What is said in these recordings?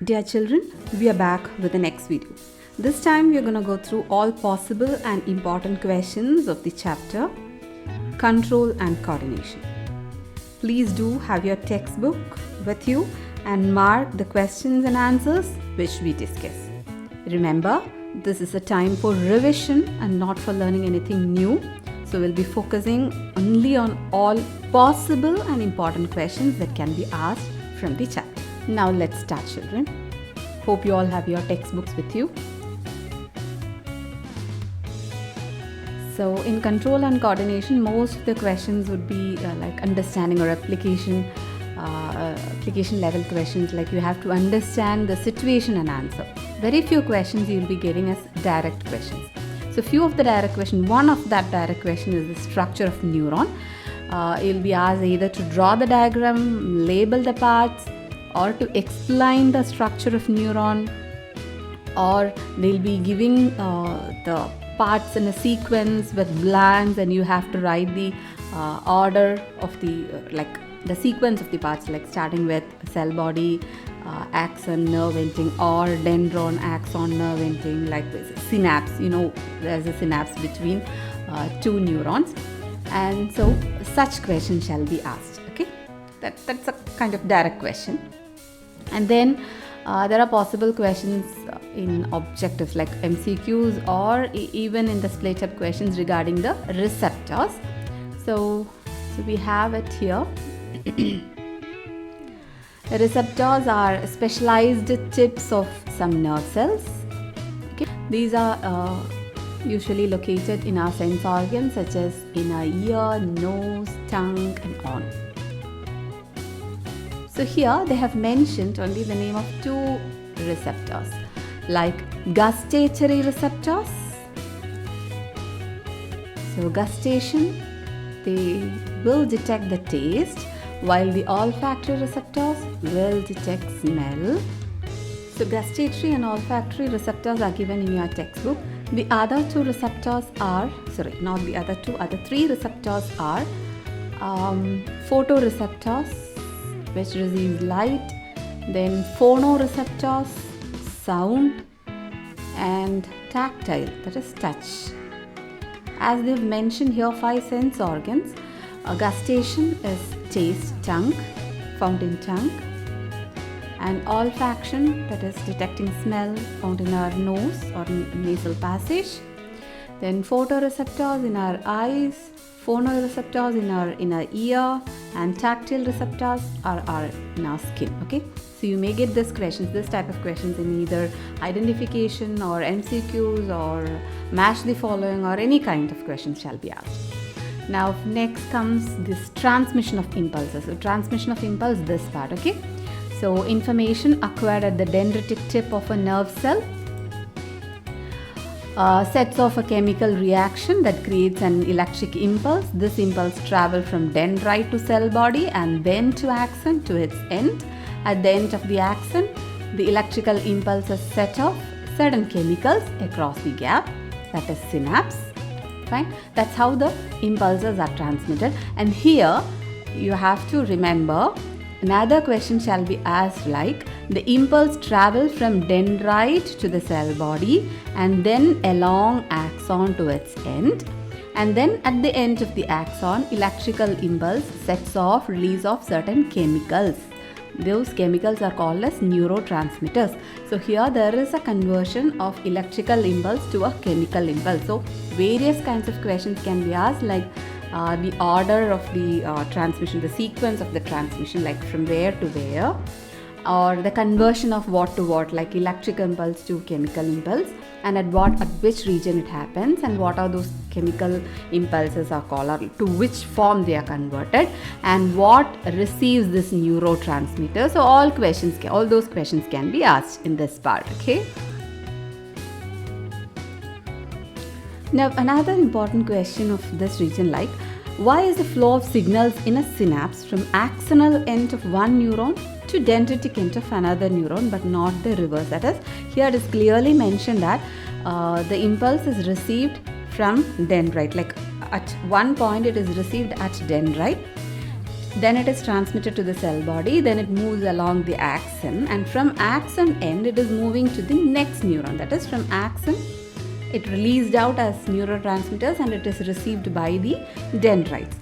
Dear children, we are back with the next video. This time we are going to go through all possible and important questions of the chapter Control and Coordination. Please do have your textbook with you and mark the questions and answers which we discuss. Remember, this is a time for revision and not for learning anything new. So we'll be focusing only on all possible and important questions that can be asked from the chapter. Now let's start, children. Hope you all have your textbooks with you. So in control and coordination, most of the questions would be like understanding or application level questions, like you have to understand the situation and answer. Very few questions you will be getting as direct questions. So few of the direct questions, one of that direct question is the structure of neuron. You'll be asked either to draw the diagram, label the parts, or to explain the structure of neuron, or they'll be giving the parts in a sequence with blanks and you have to write the order of the the sequence of the parts, like starting with cell body, axon, nerve ending, or dendron, axon, nerve ending, like synapse. There's a synapse between two neurons, and so such questions shall be asked. Okay, that's a kind of direct question. And then there are possible questions in objectives like MCQs, or even in the split up questions regarding the receptors. So we have it here. The receptors are specialized tips of some nerve cells. Okay. These are usually located in our sense organs, such as in our ear, nose, tongue, and on. So here they have mentioned only the name of two receptors, like gustatory receptors. So gustation, they will detect the taste, while the olfactory receptors will detect smell. So gustatory and olfactory receptors are given in your textbook. The other two receptors are, not the other two, other three receptors are photoreceptors, which receives light, then phonoreceptors, sound, and tactile, that is touch. As they've mentioned here, 5 sense organs. Gustation is taste, tongue, found in tongue, and olfaction, that is detecting smell, found in our nose or nasal passage. Then photoreceptors in our eyes, phonoreceptors in our ear, and tactile receptors are in our skin. Okay, so you may get this type of questions in either identification or MCQs or match the following, or any kind of questions shall be asked. Now next comes this transmission of impulses. So transmission of impulse, this part. Okay, so information acquired at the dendritic tip of a nerve cell sets off a chemical reaction that creates an electric impulse. This impulse travels from dendrite to cell body and then to axon to its end. At the end of the axon, the electrical impulses set off certain chemicals across the gap, that is synapse. Fine. That's how the impulses are transmitted. And here you have to remember, another question shall be asked like, the impulse travels from dendrite to the cell body and then along axon to its end, and then at the end of the axon, electrical impulse sets off release of certain chemicals. Those chemicals are called as neurotransmitters. So here there is a conversion of electrical impulse to a chemical impulse. So various kinds of questions can be asked, like the order of the transmission, the sequence of the transmission, like from where to where, or the conversion of what to what, like electric impulse to chemical impulse, and at which region it happens, and what are those chemical impulses are called, or to which form they are converted, and what receives this neurotransmitter. So all those questions can be asked in this part. Okay. Now another important question of this region, like, why is the flow of signals in a synapse from axonal end of one neuron to dendritic end of another neuron, but not the reverse? That is, here it is clearly mentioned that the impulse is received from dendrite, like at one point it is received at dendrite, Then it is transmitted to the cell body, then it moves along the axon, and from axon end it is moving to the next neuron. That is, from axon it released out as neurotransmitters and it is received by the dendrites.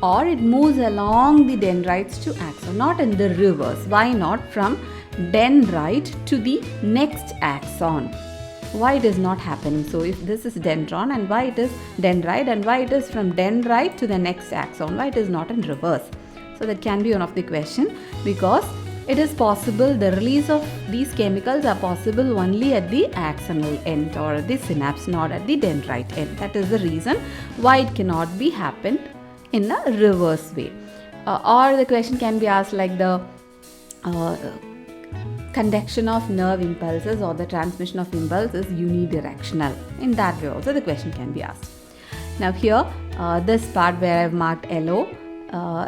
Or it moves along the dendrites to axon, not in the reverse. Why not? From dendrite to the next axon. Why it is not happening? So if this is dendron, and why it is dendrite, and why it is from dendrite to the next axon, why it is not in reverse? So that can be one of the question, because it is possible, the release of these chemicals are possible only at the axonal end or the synapse, not at the dendrite end. That is the reason why it cannot be happened in a reverse way. Or the question can be asked like the conduction of nerve impulses or the transmission of impulses unidirectional. In that way also the question can be asked. Now here, this part where I have marked yellow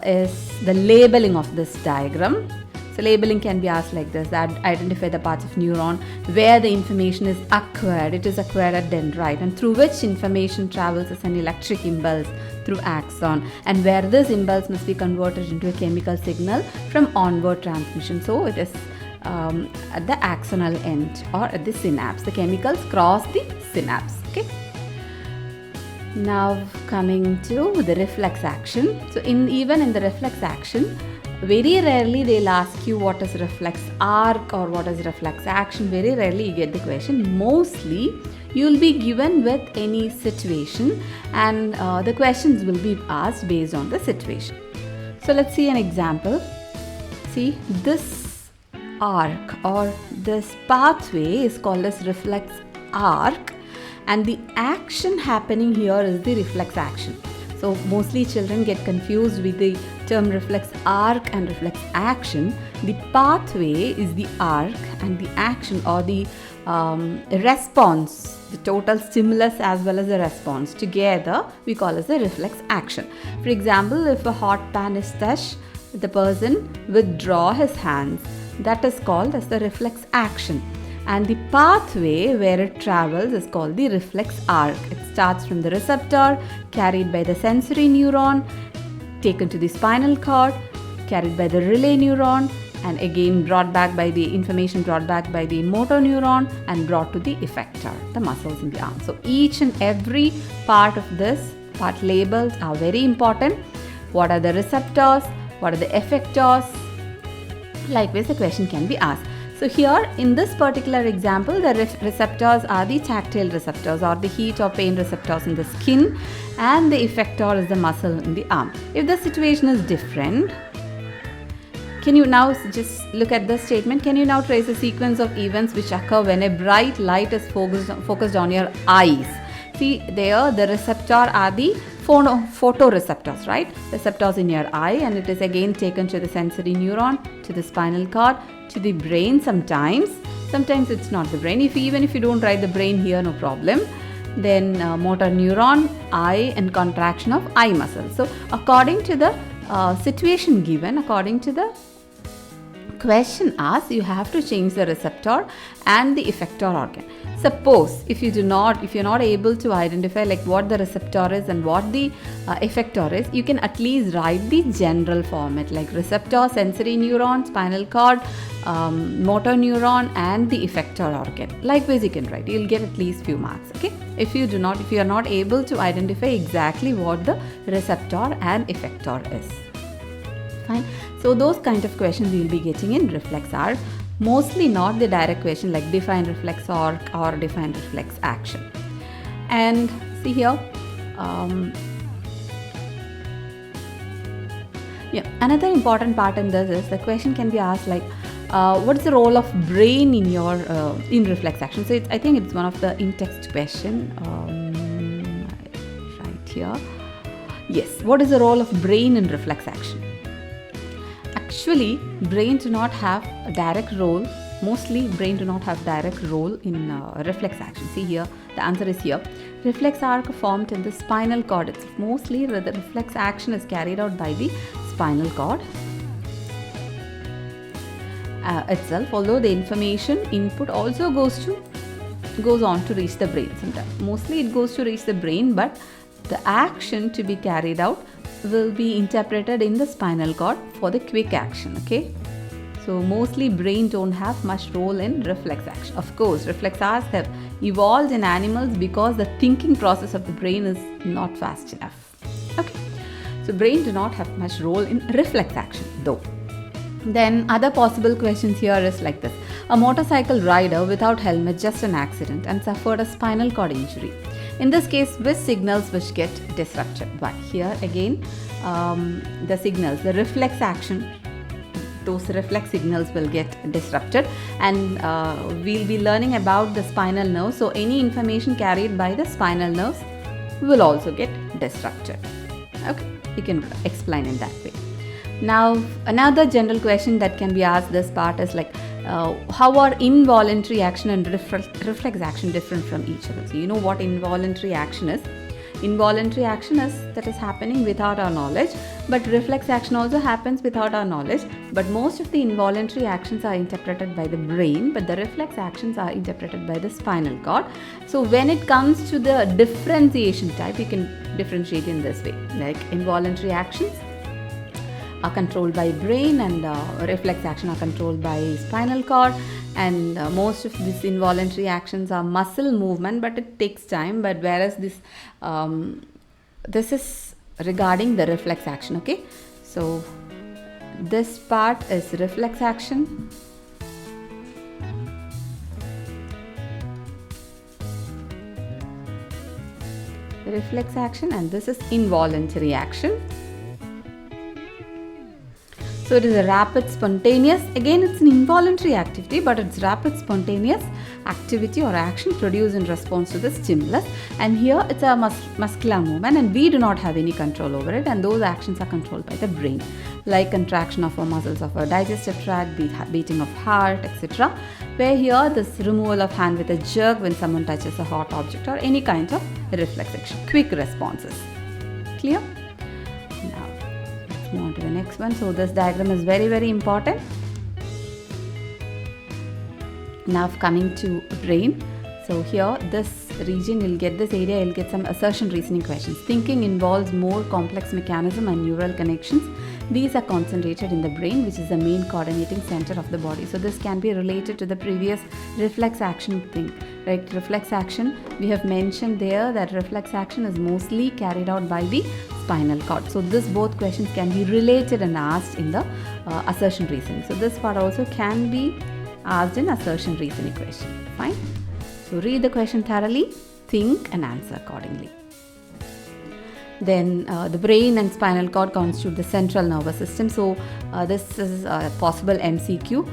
is the labeling of this diagram. So labeling can be asked like this, that identify the parts of neuron where the information is acquired. It is acquired at dendrite, and through which information travels as an electric impulse through axon, and where this impulse must be converted into a chemical signal from onward transmission. So it is at the axonal end or at the synapse. The chemicals cross the synapse. Okay. Now coming to the reflex action. So even in the reflex action, very rarely they'll ask you what is reflex arc or what is reflex action. Very rarely you get the question. Mostly you will be given with any situation, and the questions will be asked based on the situation. So let's see an example. See, this arc or this pathway is called as reflex arc, and the action happening here is the reflex action. So mostly children get confused with the term reflex arc and reflex action. The pathway is the arc, and the action or the response, the total stimulus as well as the response together we call as the reflex action. For example, if a hot pan is touched, the person withdraw his hands. That is called as the reflex action, and the pathway where it travels is called the reflex arc. It starts from the receptor, carried by the sensory neuron, taken to the spinal cord, carried by the relay neuron, and again brought back by the information brought back by the motor neuron and brought to the effector, the muscles in the arm. So each and every part of this part labels are very important. What are the receptors? What are the effectors? Likewise, the question can be asked. So here in this particular example, the receptors are the tactile receptors or the heat or pain receptors in the skin, and the effector is the muscle in the arm. If the situation is different, can you now just look at this statement? Can you now trace a sequence of events which occur when a bright light is focused on your eyes? See there, the receptor are the photoreceptors, right? Receptors in your eye, and it is again taken to the sensory neuron, to the spinal cord, to the brain sometimes. Sometimes it's not the brain. Even if you don't write the brain here, no problem. Then motor neuron, eye, and contraction of eye muscle. So according to the situation given, according to the question asked, you have to change the receptor and the effector organ. Suppose if you're not able to identify like what the receptor is and what the effector is, you can at least write the general format like receptor, sensory neuron, spinal cord, motor neuron, and the effector organ. Likewise, you can write. You'll get at least few marks. Okay. If you are not able to identify exactly what the receptor and effector is. Fine. So those kind of questions we will be getting in reflex arc. Mostly not the direct question like define reflex arc or define reflex action. And see here, another important part in this is the question can be asked like, what is the role of brain in your in reflex action? So I think it's one of the in-text question right here. Yes, what is the role of brain in reflex action? Actually, brain do not have a direct role. Mostly, brain do not have direct role in reflex action. See here, the answer is here. Reflex arc formed in the spinal cord itself. Mostly, the reflex action is carried out by the spinal cord itself. Although the information input also goes on to reach the brain. Sometimes, mostly it goes to reach the brain, but the action to be carried out will be interpreted in the spinal cord for the quick action, okay? So mostly brain don't have much role in reflex action. Of course, reflex arts have evolved in animals because the thinking process of the brain is not fast enough. Okay, so brain do not have much role in reflex action though. Then other possible questions here is like this. A motorcycle rider without helmet, just an accident, and suffered a spinal cord injury. In this case, which signals which get disrupted? But here again, the signals, the reflex action, those reflex signals will get disrupted, and we'll be learning about the spinal nerve. So any information carried by the spinal nerves will also get disrupted. Okay, you can explain in that way. Now another general question that can be asked this part is like, how are involuntary action and reflex action different from each other? So you know what involuntary action is. Involuntary action is that is happening without our knowledge, but reflex action also happens without our knowledge. But most of the involuntary actions are interpreted by the brain, but the reflex actions are interpreted by the spinal cord. So when it comes to the differentiation type, you can differentiate in this way, like involuntary actions are controlled by brain and reflex action are controlled by spinal cord, and most of these involuntary actions are muscle movement, but it takes time. But whereas this is regarding the reflex action. Okay, so this part is reflex action, and this is involuntary action. So it is a rapid spontaneous, again it's an involuntary activity, but it's rapid spontaneous activity or action produced in response to the stimulus, and here it's a muscular movement and we do not have any control over it, and those actions are controlled by the brain, like contraction of our muscles of our digestive tract, beating of heart, etc. Where here this removal of hand with a jerk when someone touches a hot object or any kind of reflex action, quick responses. Clear? Move on to the next one. So this diagram is very, very important. Now coming to brain. So here this region, you'll get this area, you'll get some assertion reasoning questions. Thinking involves more complex mechanism and neural connections. These are concentrated in the brain, which is the main coordinating center of the body. So this can be related to the previous reflex action thing. Right? Reflex action, we have mentioned there that reflex action is mostly carried out by the spinal cord. So this both questions can be related and asked in the assertion reasoning. So this part also can be asked in assertion reasoning question. Fine. So read the question thoroughly, think and answer accordingly. Then the brain and spinal cord constitute the central nervous system. So this is a possible MCQ.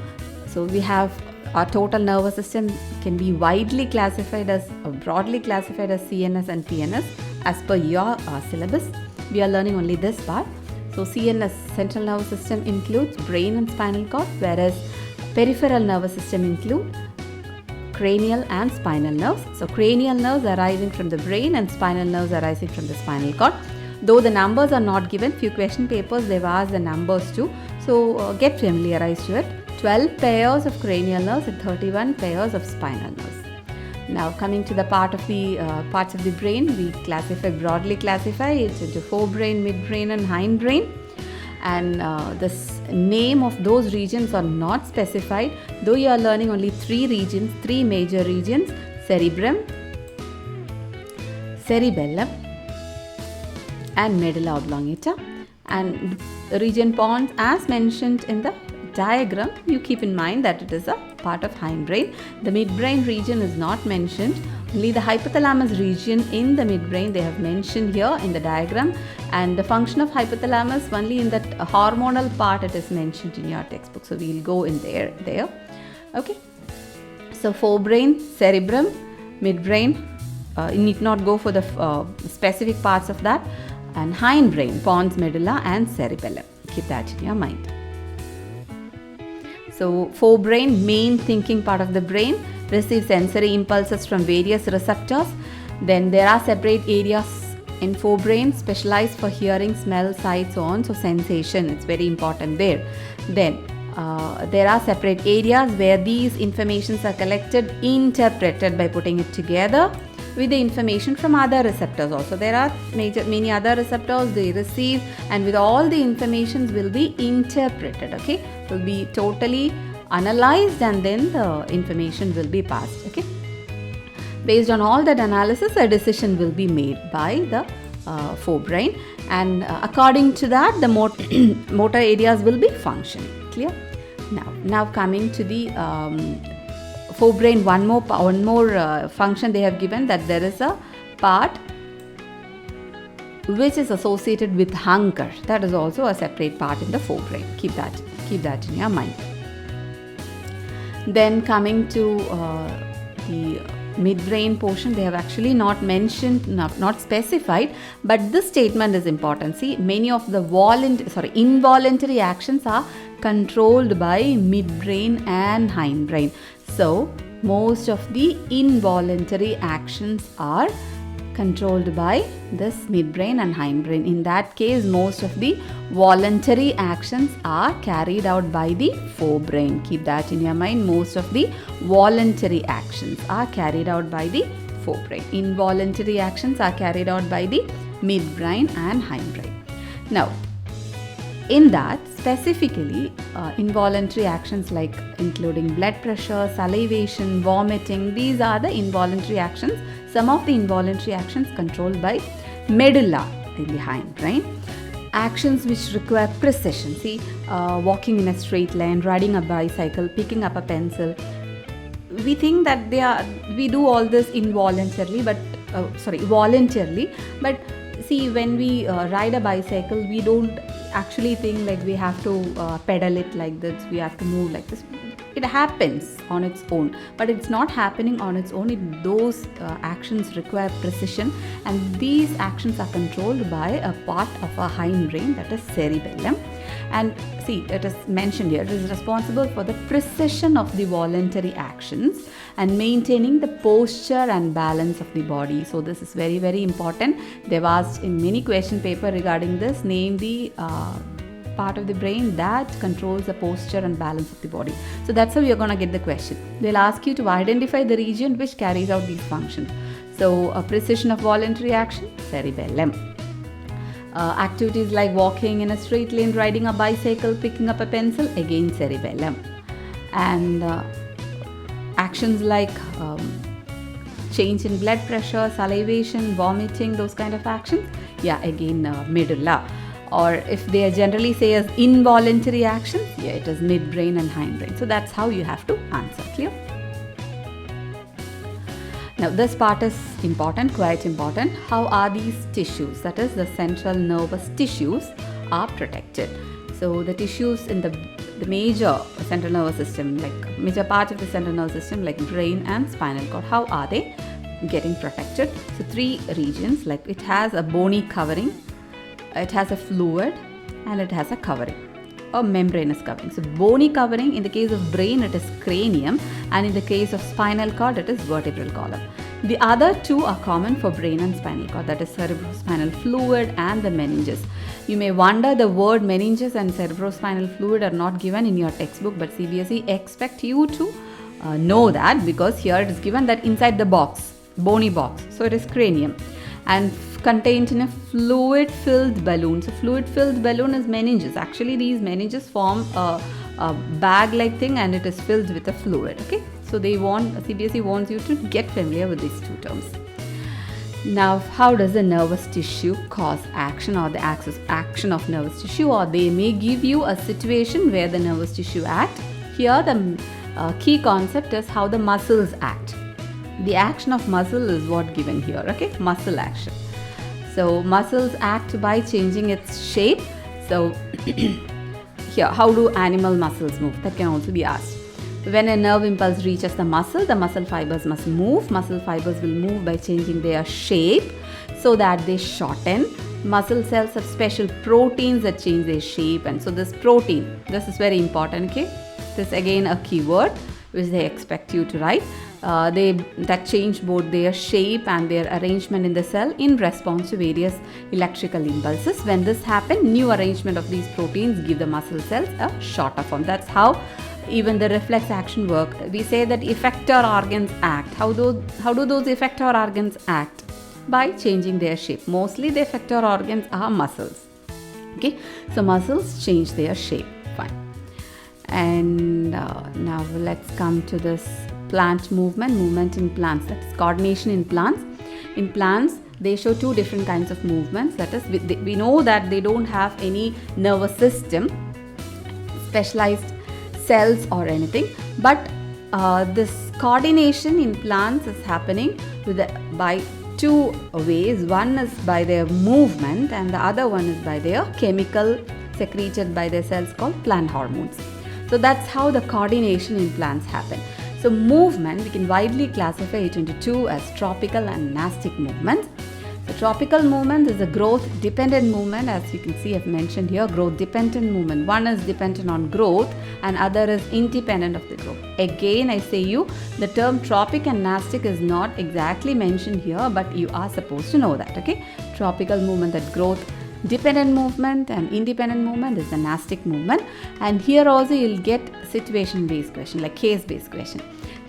So we have our total nervous system can be widely classified as broadly classified as CNS and PNS as per your syllabus. We are learning only this part. So CNS, central nervous system, includes brain and spinal cord, whereas peripheral nervous system include cranial and spinal nerves. So cranial nerves arising from the brain and spinal nerves arising from the spinal cord. Though the numbers are not given, few question papers they've asked the numbers too. So get familiarized to it. 12 pairs of cranial nerves and 31 pairs of spinal nerves. Now coming to the parts of the brain, we broadly classify it into forebrain, midbrain and hindbrain. And this name of those regions are not specified, though you are learning only three major regions: cerebrum, cerebellum and medulla oblongata. And the region pons, as mentioned in the diagram, you keep in mind that it is a part of hindbrain. The midbrain region is not mentioned. Only the hypothalamus region in the midbrain they have mentioned here in the diagram, and the function of hypothalamus only in that hormonal part it is mentioned in your textbook. So we will go in there. Okay. So forebrain, cerebrum, midbrain. You need not go for the specific parts of that. And hindbrain, pons, medulla and cerebellum. Keep that in your mind. So forebrain, main thinking part of the brain, receives sensory impulses from various receptors. Then there are separate areas in forebrain specialized for hearing, smell, sight, so on. So sensation, it's very important there. Then there are separate areas where these informations are collected, interpreted by putting it together. with the information from other receptors also. There are many other receptors they receive, and with all the informations will be interpreted, okay, will be totally analyzed, and then the information will be passed, okay. Based on all that analysis, a decision will be made by the forebrain, and according to that the motor areas will be functioning. Clear? Now coming to the forebrain, one more function they have given, that there is a part which is associated with hunger. That is also a separate part in the forebrain. Keep that in your mind. Then coming to the midbrain portion, they have actually not mentioned, not specified, but this statement is important. See, many of the involuntary actions are controlled by midbrain and hindbrain. So most of the involuntary actions are controlled by this midbrain and hindbrain. In that case, most of the voluntary actions are carried out by the forebrain. Keep that in your mind. Most of the voluntary actions are carried out by the forebrain. Involuntary actions are carried out by the midbrain and hindbrain. Now, in that, specifically, involuntary actions like including blood pressure, salivation, vomiting, these are the involuntary actions. Some of the involuntary actions controlled by medulla in the hindbrain. Actions which require precision, see, walking in a straight line, riding a bicycle, picking up a pencil. We think that we do all this voluntarily, but see, when we ride a bicycle, we don't actually think like we have to pedal it like this, we have to move like this. It happens on its own, but it's not happening on its own. Those actions require precision, and these actions are controlled by a part of our hindbrain, that is cerebellum. And see, it is mentioned here, it is responsible for the precision of the voluntary actions and maintaining the posture and balance of the body. So this is very, very important. They've asked in many question paper regarding this, name the part of the brain that controls the posture and balance of the body. So that's how you're going to get the question. They'll ask you to identify the region which carries out these functions. So a precision of voluntary action, cerebellum. Activities like walking in a straight lane, riding a bicycle, picking up a pencil, again cerebellum. And actions like change in blood pressure, salivation, vomiting, those kind of actions, again medulla. Or if they generally say as involuntary actions, it is midbrain and hindbrain. So that's how you have to answer. Clear? Now this part is important, quite important. How are these tissues, that is the central nervous tissues, are protected? So the tissues in the major central nervous system, like major part of the central nervous system, like brain and spinal cord, how are they getting protected? So three regions, like it has a bony covering, it has a fluid, and it has a covering, or membranous covering. So bony covering, in the case of brain it is cranium, and in the case of spinal cord it is vertebral column. The other two are common for brain and spinal cord, that is cerebrospinal fluid and the meninges. You may wonder the word meninges and cerebrospinal fluid are not given in your textbook, but CBSE expect you to know that, because here it is given that inside the box, bony box, so it is cranium, and contained in a fluid-filled balloon. So fluid-filled balloon is meninges. Actually, these meninges form a bag-like thing, and it is filled with a fluid. Okay, so CBSE wants you to get familiar with these two terms. Now, how does the nervous tissue cause action, or the action of nervous tissue? Or they may give you a situation where the nervous tissue act. Here, the key concept is how the muscles act. The action of muscle is what given here. Okay, muscle action. So muscles act by changing its shape. So here, how do animal muscles move? That can also be asked. When a nerve impulse reaches the muscle fibers must move. Muscle fibers will move by changing their shape so that they shorten. Muscle cells have special proteins that change their shape, and so this protein, this is very important. Okay, this is again a keyword which they expect you to write. That change both their shape and their arrangement in the cell in response to various electrical impulses. When this happens, new arrangement of these proteins give the muscle cells a shorter form. That's how even the reflex action work. We say that effector organs act. How do those effector organs act? By changing their shape. Mostly the effector organs are muscles. Okay, so muscles change their shape. Fine. And now let's come to this plant movement in plants. That's coordination in plants. In plants, they show two different kinds of movements. That is, we know that they don't have any nervous system, specialized cells or anything, but this coordination in plants is happening by two ways. One is by their movement and the other one is by their chemical secreted by their cells called plant hormones. So that's how the coordination in plants happen. So movement, we can widely classify it into two, as tropical and nastic movements. The tropical movement is a growth dependent movement, as you can see I've mentioned here, growth dependent movement. One is dependent on growth and other is independent of the growth. Again, I say you, the term tropic and nastic is not exactly mentioned here, but you are supposed to know that, okay? Tropical movement, that growth dependent movement, and independent movement is the nastic movement. And here also you'll get situation based question, like case based question.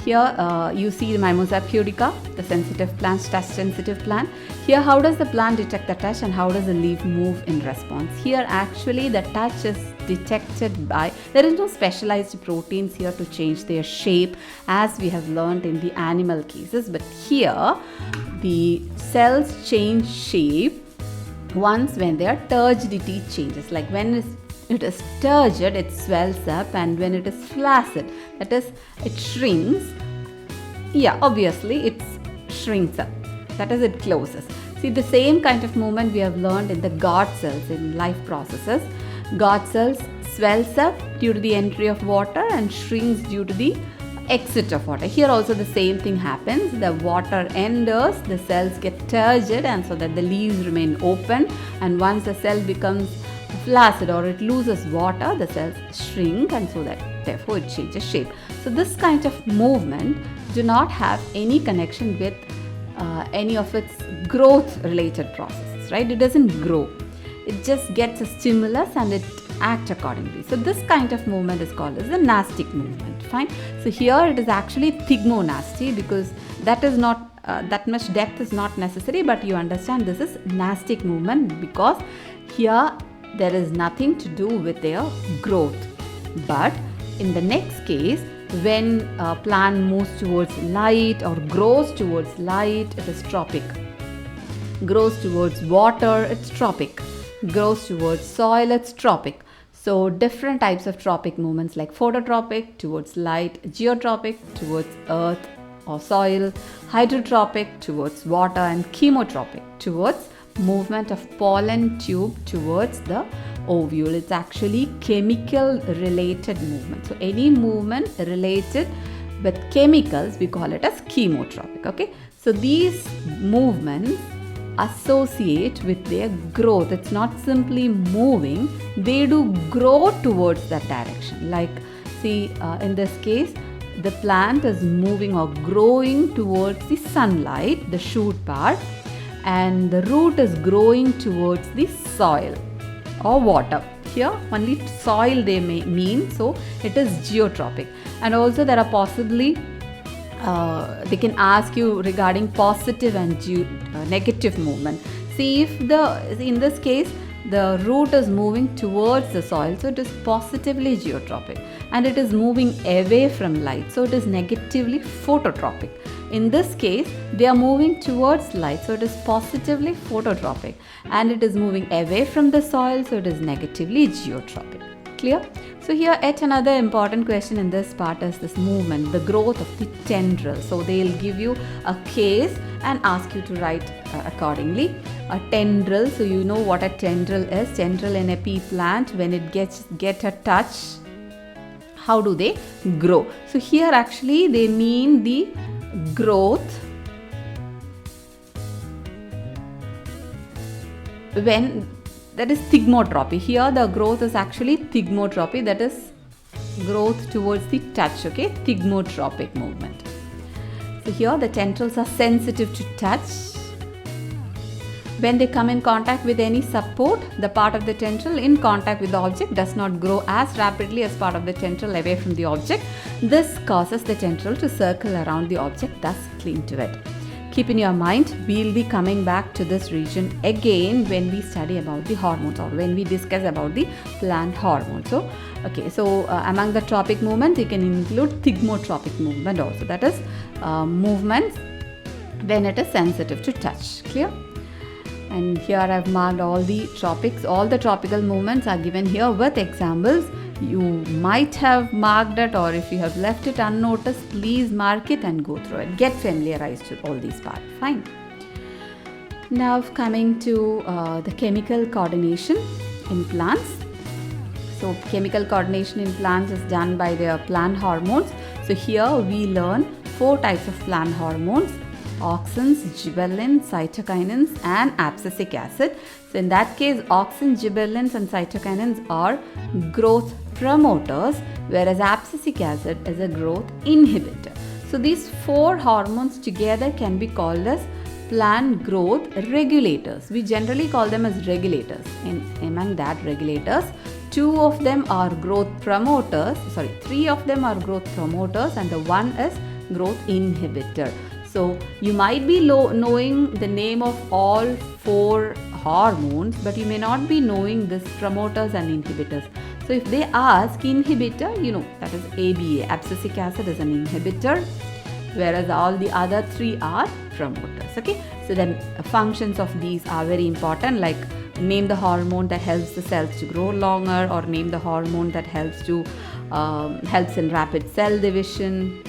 Here you see the Mimosa pudica, the sensitive plant, touch sensitive plant. Here, how does the plant detect the touch and how does the leaf move in response? Here actually the touch is detected by, there is no specialized proteins here to change their shape as we have learned in the animal cases, but here the cells change shape once when their turgidity changes. Like when it is turgid, it swells up, and when it is flaccid, that is, it shrinks. Yeah, obviously it shrinks up, that is, it closes. See, the same kind of movement we have learned in the guard cells in life processes. Guard cells swells up due to the entry of water and shrinks due to the exit of water. Here also the same thing happens. The water enters, the cells get turgid, and so that the leaves remain open, and once the cell becomes flaccid or it loses water, the cells shrink, and so that therefore it changes shape. So this kind of movement do not have any connection with any of its growth related processes, right? It doesn't grow, it just gets a stimulus and it acts accordingly. So this kind of movement is called as the nastic movement. Fine. So here it is actually thigmonasty, because that is not that much depth is not necessary, but you understand this is nastic movement because here there is nothing to do with their growth. But in the next case, when a plant moves towards light or grows towards light, it is tropic. Grows towards water, it's tropic. Grows towards soil, it's tropic. So different types of tropic movements, like phototropic towards light, geotropic towards earth or soil, hydrotropic towards water, and chemotropic towards movement of pollen tube towards the ovule. It's actually chemical related movement. So any movement related with chemicals, we call it as chemotropic. Okay, so these movements associate with their growth. It's not simply moving, they do grow towards that direction. Like see, in this case, the plant is moving or growing towards the sunlight, the shoot part, and the root is growing towards the soil or water. Here only soil they may mean, so it is geotropic. And also there are possibly they can ask you regarding positive and negative movement. See, if in this case the root is moving towards the soil, so it is positively geotropic, and it is moving away from light, so it is negatively phototropic. In this case, they are moving towards light, so it is positively phototropic, and it is moving away from the soil, so it is negatively geotropic. Clear? So here yet another important question in this part is this movement, the growth of the tendril. So they'll give you a case and ask you to write accordingly. A tendril, so you know what a tendril is. Tendril in a pea plant, when it get a touch, how do they grow? So here actually they mean the growth when, that is thigmotropy. Here the growth is actually thigmotropy, that is growth towards the touch. Okay, thigmotropic movement. So here the tendrils are sensitive to touch When they come in contact with any support, the part of the tendril in contact with the object does not grow as rapidly as part of the tendril away from the object. This causes the tendril to circle around the object, thus cling to it. Keep in your mind, we'll be coming back to this region again when we study about the hormones or when we discuss about the plant hormones. So, among the tropic movements, you can include thigmotropic movement also. That is movements when it is sensitive to touch. Clear? And here I've marked all the tropics. All the tropical movements are given here with examples. You might have marked it, or if you have left it unnoticed, please mark it and go through it. Get familiarized with all these parts. Fine. Now coming to the chemical coordination in plants. So chemical coordination in plants is done by their plant hormones. So here we learn 4 types of plant hormones: auxins, gibberellins, cytokinins and abscisic acid. So in that case, auxins, gibberellins and cytokinins are growth promoters, whereas abscisic acid is a growth inhibitor. So these 4 hormones together can be called as plant growth regulators. We generally call them as regulators. Among that regulators, 3 of them are growth promoters and the one is growth inhibitor. So you might be knowing the name of all 4 hormones, but you may not be knowing these promoters and inhibitors. So if they ask inhibitor, you know that is ABA, abscisic acid is an inhibitor, whereas all the other 3 are promoters. Okay, so the functions of these are very important, like name the hormone that helps the cells to grow longer, or name the hormone that helps in rapid cell division,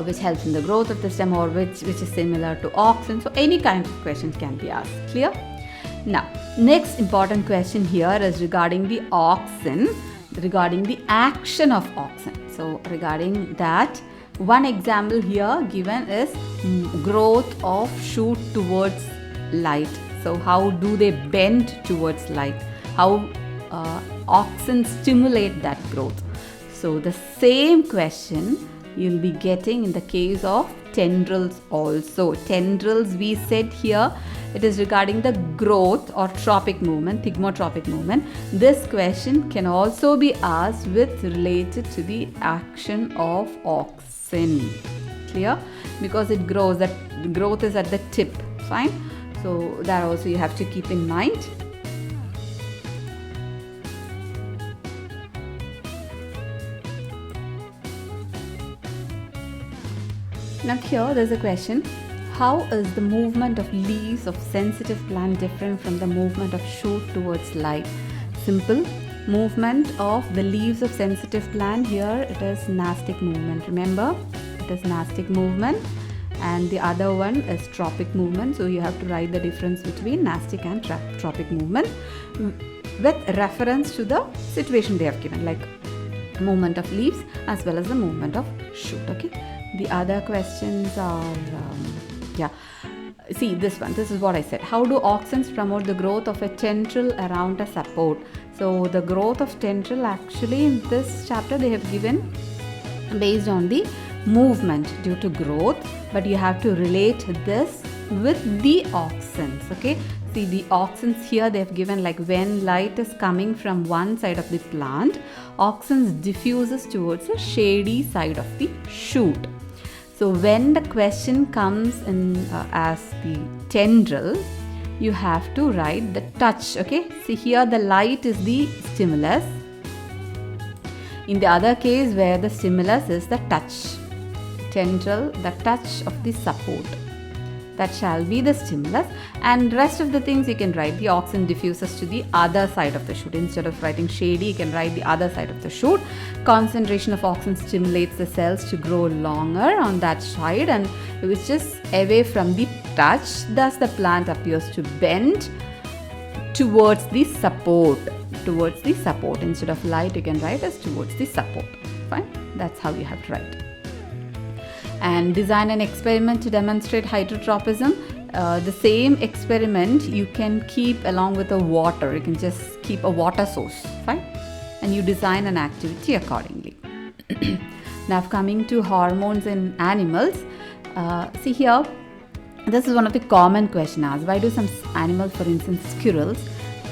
which helps in the growth of the stem, or which is similar to auxin. So any kind of questions can be asked. Clear? Now, next important question here is regarding the auxin, regarding the action of auxin. So regarding that, one example here given is growth of shoot towards light. So how do they bend towards light? How auxins stimulate that growth? So the same question you'll be getting in the case of tendrils also. Tendrils, we said here, it is regarding the growth or tropic movement, thigmotropic movement. This question can also be asked with related to the action of auxin. Clear? Because it grows, that growth is at the tip. Fine? So that also you have to keep in mind. Now here there's a question: how is the movement of leaves of sensitive plant different from the movement of shoot towards light? Simple. Movement of the leaves of sensitive plant, here it is nastic movement. Remember, it is nastic movement, and the other one is tropic movement. So you have to write the difference between nastic and tropic movement with reference to the situation they have given, like movement of leaves as well as the movement of shoot. Okay. The other questions are, see this one, this is what I said. How do auxins promote the growth of a tendril around a support? So the growth of tendril, actually in this chapter they have given based on the movement due to growth, but you have to relate this with the auxins. Okay, see the auxins here they have given, like when light is coming from one side of the plant, auxins diffuses towards the shady side of the shoot. So when the question comes in as the tendril, you have to write the touch. Okay, see here the light is the stimulus. In the other case where the stimulus is the touch, tendril, the touch of the support, that shall be the stimulus, and rest of the things you can write the auxin diffuses to the other side of the shoot. Instead of writing shady, you can write the other side of the shoot. Concentration of auxin stimulates the cells to grow longer on that side, and which is away from the touch. Thus the plant appears to bend towards the support. Towards the support. Instead of light, you can write as towards the support. Fine. That's how you have to write. And design an experiment to demonstrate hydrotropism. The same experiment you can keep along with the water. You can just keep a water source, fine? And you design an activity accordingly. Now coming to hormones in animals. See here, This is one of the common questions asked. Why do some animals, for instance squirrels,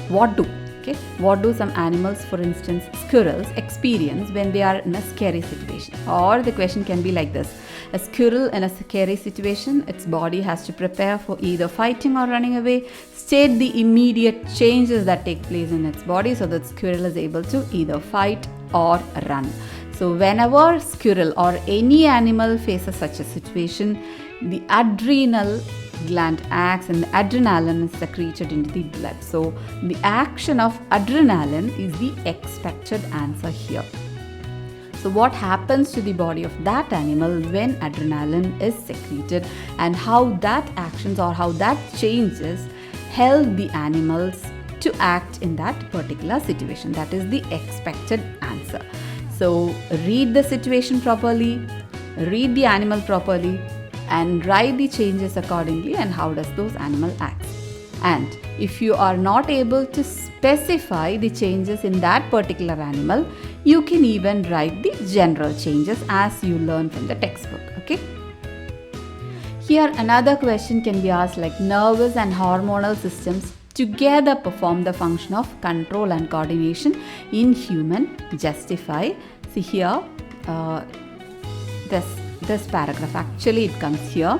what do some animals, for instance squirrels, experience when they are in a scary situation? Or the question can be like this: a squirrel in a scary situation, its body has to prepare for either fighting or running away. State the immediate changes that take place in its body so that squirrel is able to either fight or run. So whenever squirrel or any animal faces such a situation, the adrenal gland acts and the adrenaline is secreted into the blood. So the action of adrenaline is the expected answer here. So what happens to the body of that animal when adrenaline is secreted, and how that actions or how that changes help the animals to act in that particular situation? That is the expected answer. So read the situation properly, read the animal properly, and write the changes accordingly and how does those animal act. And if you are not able to specify the changes in that particular animal, you can even write the general changes as you learn from the textbook. Okay. Here another question can be asked, like nervous and hormonal systems together perform the function of control and coordination in human. Justify. See here, this paragraph, actually it comes here.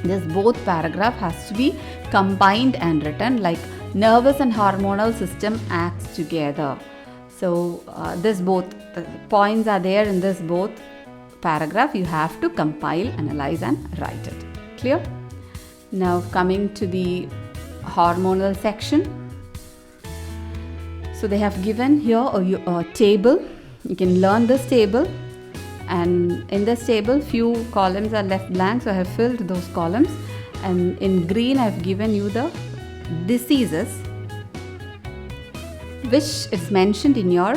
This both paragraph has to be combined and written, like nervous and hormonal system acts together. So this both points are there in this both paragraph. You have to compile, analyze and write it. Clear? Now coming to the hormonal section. So they have given here a table. You can learn this table, and in this table few columns are left blank, so I have filled those columns, and in green I have given you the diseases which is mentioned in your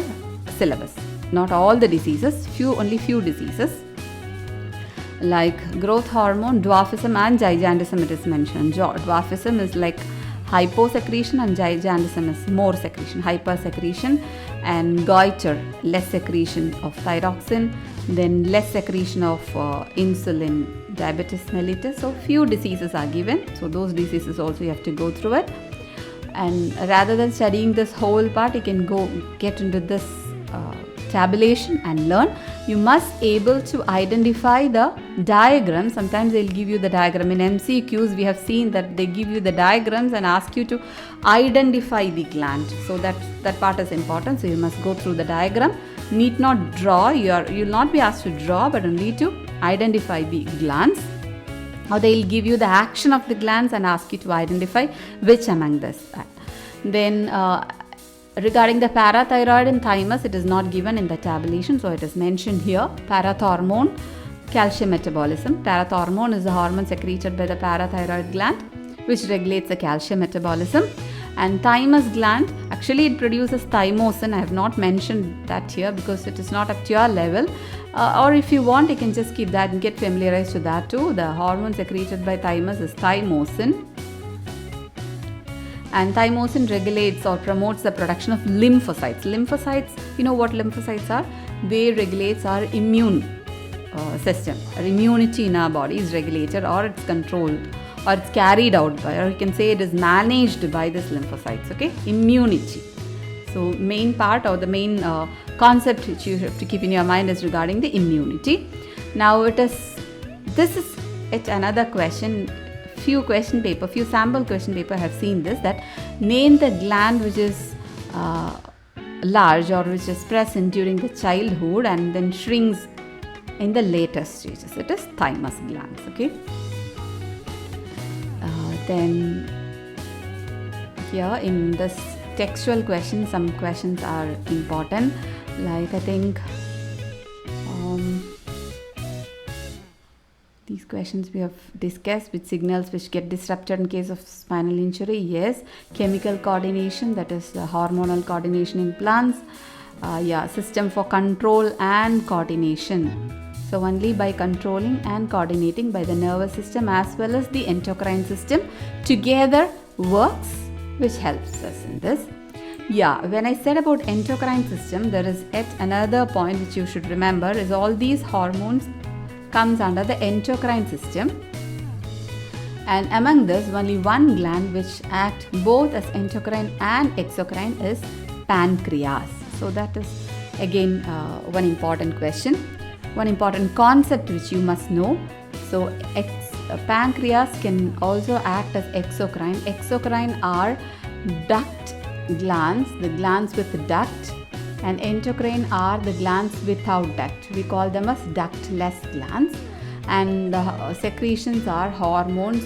syllabus. Not all the diseases, only few diseases, like growth hormone, dwarfism and gigantism it is mentioned. Dwarfism is like hyposecretion and gigantism is more secretion, hypersecretion, and goiter, less secretion of thyroxine, then less secretion of insulin, diabetes mellitus. So few diseases are given, so those diseases also you have to go through it. And rather than studying this whole part, you can go get into this tabulation and learn. You must able to identify the diagram. Sometimes they'll give you the diagram. In MCQs we have seen that they give you the diagrams and ask you to identify the gland. So that part is important. So you must go through the diagram. Need not draw. You'll not be asked to draw, but only to identify the glands. Or they'll give you the action of the glands and ask you to identify which among this. Then regarding the parathyroid and thymus, it is not given in the tabulation, so it is mentioned here. Parathormone, calcium metabolism. Parathormone is the hormone secreted by the parathyroid gland, which regulates the calcium metabolism. And thymus gland, actually it produces thymosin. I have not mentioned that here because it is not up to your level. Or if you want, you can just keep that and get familiarized to that too. The hormone secreted by thymus is thymosin. And thymosin regulates or promotes the production of lymphocytes. Lymphocytes, you know what lymphocytes are? They regulate our immune system. Our immunity in our body is regulated, or it's controlled, or it's carried out by, or you can say it is managed by this lymphocytes. Okay, immunity. So main part or the main concept which you have to keep in your mind is regarding the immunity. Now this is another question. Few sample question paper have seen this, that name the gland which is large or which is present during the childhood and then shrinks in the later stages. It is thymus glands. Okay. Then here in this textual question, some questions are important, like I think these questions we have discussed, with signals which get disrupted in case of spinal injury. Yes. Chemical coordination, that is the hormonal coordination in plants. System for control and coordination. So only by controlling and coordinating by the nervous system as well as the endocrine system together works, which helps us in this. When I said about endocrine system, there is yet another point which you should remember is all these hormones comes under the endocrine system. And among this, only one gland which acts both as endocrine and exocrine is pancreas. So that is again one important question, one important concept which you must know. So pancreas can also act as exocrine. Exocrine are duct glands, the glands with duct, and endocrine are the glands without duct. We call them as ductless glands, and the secretions are hormones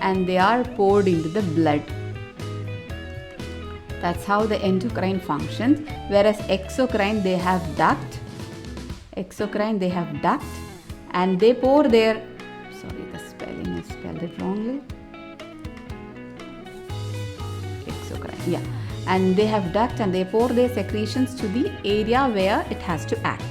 and they are poured into the blood. That's how the endocrine functions. Whereas exocrine, they have duct. Exocrine, they have duct, and they pour their, sorry, the spelling is spelled it wrongly. Exocrine, yeah. And they have duct and they pour their secretions to the area where it has to act.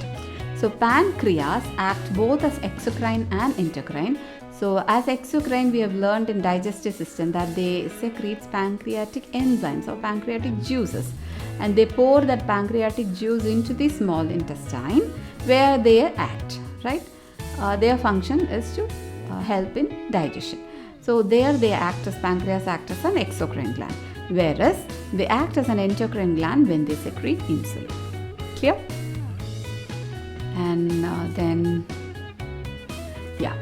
So pancreas acts both as exocrine and endocrine. So as exocrine, we have learned in digestive system that they secrete pancreatic enzymes or pancreatic juices, and they pour that pancreatic juice into the small intestine where they act, right? Their function is to help in digestion. So there they act as pancreas acts as an exocrine gland, whereas they act as an endocrine gland when they secrete insulin. Clear? And then, yeah,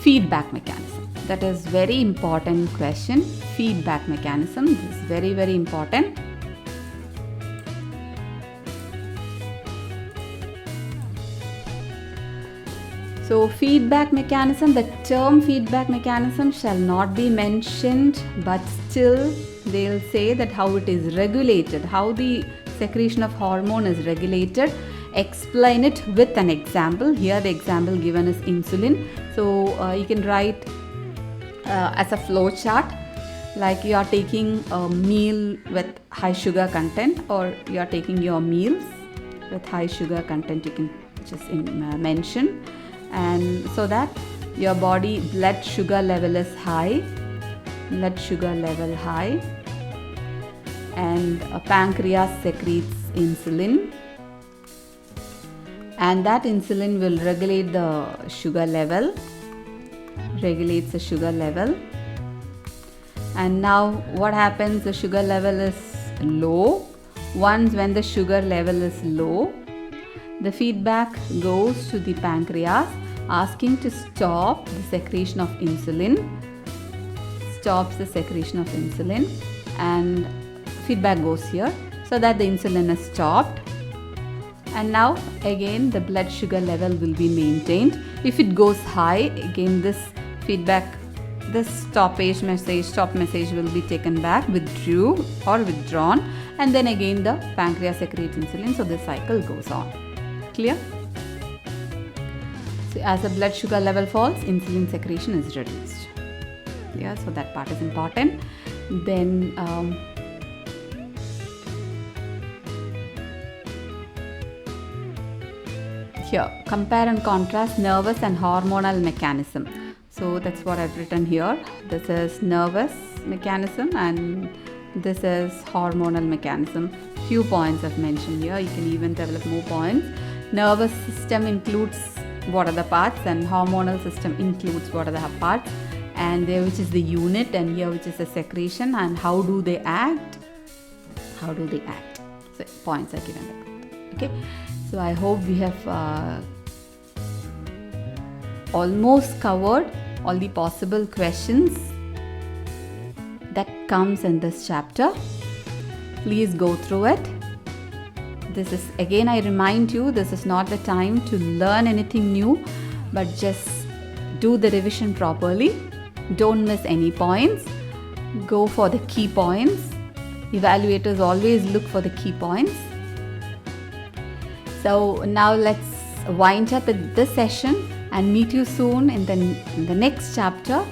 feedback mechanism. That is very important question. Feedback mechanism is very, very important. So feedback mechanism, the term feedback mechanism shall not be mentioned, but still they'll say that how it is regulated, how the secretion of hormone is regulated. Explain it with an example. Here the example given is insulin. So you can write as a flow chart, like you are taking a meal with high sugar content, or you are taking your meals with high sugar content, you can just mention, and so that your body blood sugar level is high, and pancreas secretes insulin, and that insulin will regulate the sugar level, regulates the sugar level. And now what happens? The sugar level is low. Once when the sugar level is low, the feedback goes to the pancreas asking to stop the secretion of insulin, stops the secretion of insulin, and feedback goes here so that the insulin is stopped. And now again the blood sugar level will be maintained. If it goes high, again this feedback, this stop message will be taken back, withdrawn, and then again the pancreas secretes insulin, so this cycle goes on. Clear? So as the blood sugar level falls, insulin secretion is reduced. Yeah, so that part is important. Then here, compare and contrast nervous and hormonal mechanism. So that's what I've written here. This is nervous mechanism and this is hormonal mechanism. Few points I've mentioned here. You can even develop more points. Nervous system includes what are the parts, and hormonal system includes what are the parts, and there which is the unit, and here which is the secretion, and how do they act? So points are given like that. Okay. So I hope we have almost covered all the possible questions that comes in this chapter. Please go through it. This is, again I remind you, this is not the time to learn anything new, but just do the revision properly. Don't miss any points. Go for the key points. Evaluators always look for the key points. So now let's wind up with this session and meet you soon in the next chapter,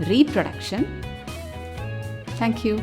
reproduction. Thank you.